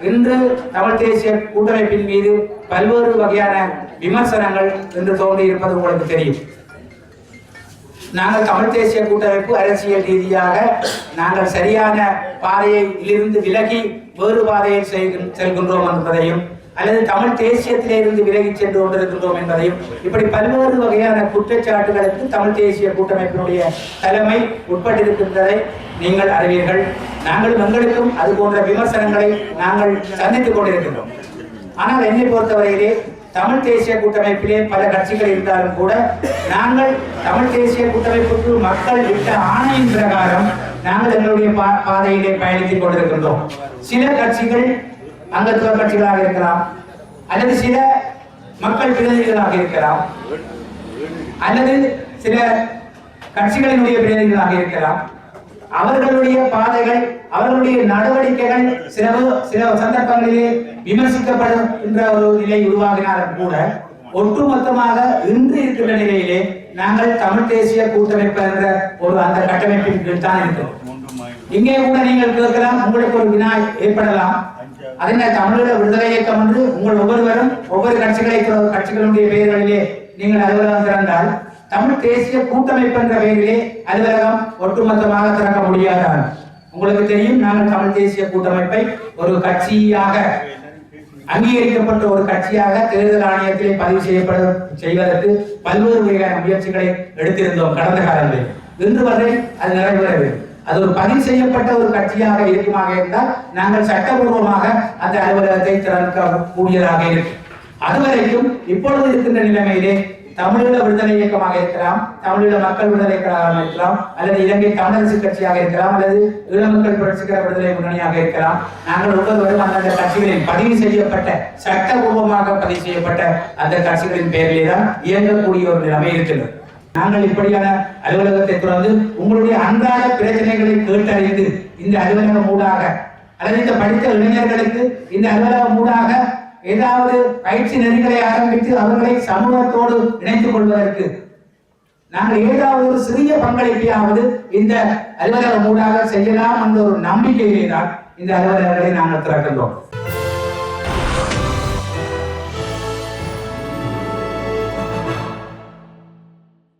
இன்று தமிழ் தேசிய கூட்டமைப்பின் மீது பல்வேறு வகையான விமர்சனங்கள் என்று தோன்றியிருப்பது உங்களுக்கு தெரியும். நாங்கள் தமிழ் தேசிய கூட்டமைப்பு அரசியல் ரீதியாக நாங்கள் சரியான பாதையில் இருந்து விலகி வேறு பாதையை செல்கின்றோம் என்பதையும் அல்லது தமிழ் தேசியத்திலிருந்து விலகி சென்று கொண்டிருக்கின்றோம் என்பதையும் இப்படி பல்வேறு வகையான குற்றச்சாட்டுகளுக்கு தமிழ் தேசிய கூட்டமைப்பினுடைய தலைமை உட்பட்டிருக்கின்றதை நீங்கள் அறிவீர்கள். நாங்களும் எங்களுக்கும் அது போன்ற விமர்சனங்களை நாங்கள் சந்தித்துக் கொண்டிருக்கின்றோம். ஆனால் என்னை பொறுத்தவரையிலே தமிழ் தேசிய கூட்டமைப்பிலே பல கட்சிகள் இருந்தாலும் கூட நாங்கள் தமிழ் தேசிய கூட்டமைப்புக்கு மக்கள் விட்ட ஆணையின் பிரகாரம் நாங்கள் எங்களுடைய பாதையிலே பயணித்துக் கொண்டிருக்கின்றோம். சில கட்சிகள் அங்கத்துவ கட்சிகளாக இருக்கலாம், அல்லது சில மக்கள் பிரதிநிதிகளாக இருக்கலாம், அல்லது சில கட்சிகளினுடைய பிரதிநிதிகளாக இருக்கலாம். அவர்களுடைய பாதைகள், அவர்களுடைய நடவடிக்கைகள் சில சந்தர்ப்பங்களிலே விமர்சிக்கப்படுகின்ற ஒரு நிலை உருவாகினாலும் கூட ஒட்டுமொத்தமாக இன்று இருக்கின்ற நிலையிலே நாங்கள் தமிழ் தேசிய கூட்டமைப்பு என்ற ஒரு அந்த கட்டமைப்பின் கீழ் தான் இருக்கிறோம். இங்கே கூட நீங்கள் கேட்கலாம், உங்களுக்கு ஒரு வினா ஏற்படலாம், அதனை தமிழீழ விடுதலை இயக்கம் என்று உங்கள் ஒவ்வொருவரும் ஒவ்வொரு கட்சிகளுடைய பெயர்களிலே நீங்கள் அலுவலகம் திறந்தால் தமிழ் தேசிய கூட்டமைப்பு என்ற பெயரிலே அலுவலகம் ஒட்டுமொத்தமாக திறக்க முடியாதான். உங்களுக்கு தெரியும், நாங்கள் தமிழ் தேசிய கூட்டமைப்பை ஒரு கட்சியாக அங்கீகரிக்கப்பட்ட ஒரு கட்சியாக தேர்தல் ஆணையத்திலே பதிவு செய்வதற்கு பல்வேறு வகையான முயற்சிகளை எடுத்திருந்தோம் கடந்த காலங்களில். இன்று வரை அது நிறைவேறவில்லை. அது ஒரு பதிவு செய்யப்பட்ட ஒரு கட்சியாக இருக்குமாக இருந்தால் நாங்கள் சட்டபூர்வமாக அந்த அலுவலகத்தை திறக்க கூடியதாக இருக்கும். அதுவரைக்கும் இப்பொழுது இருக்கின்ற நிலைமையிலே தமிழீழ விடுதலை இயக்கமாக இருக்கலாம், தமிழீழ மக்கள் விடுதலை கழகமாக இருக்கலாம், அல்லது இலங்கை தமிழரசு கட்சியாக இருக்கலாம், அல்லது ஈழ மக்கள் புரட்சிகர விடுதலை முன்னணியாக இருக்கலாம். நாங்கள் ஒவ்வொருவரும் அந்தந்த கட்சிகளின் பதிவு செய்யப்பட்ட சட்டபூர்வமாக பதிவு செய்யப்பட்ட அந்த கட்சிகளின் பெயரிலே தான் இயங்கக்கூடிய ஒரு நிலைமை இருக்கிறது. நாங்கள் இப்படியான அலுவலகத்தை தொடர்ந்து உங்களுடைய அன்றாட பிரச்சனைகளை கேட்டறிந்து இந்த அலுவலகம் ஊடாக அல்லது இந்த படித்த இளைஞர்களுக்கு இந்த அலுவலகம் ஊடாக ஏதாவது பயிற்சி நெறிகளை ஆரம்பித்து அவர்களை சமூகத்தோடு இணைத்துக் கொள்வதற்கு நாங்கள் ஏதாவது ஒரு சிறிய பங்களிப்பையாவது இந்த அலுவலகம் ஊடாக செய்யலாம் என்ற ஒரு நம்பிக்கையிலே தான் இந்த அலுவலகங்களை நாங்கள் திறக்கின்றோம்.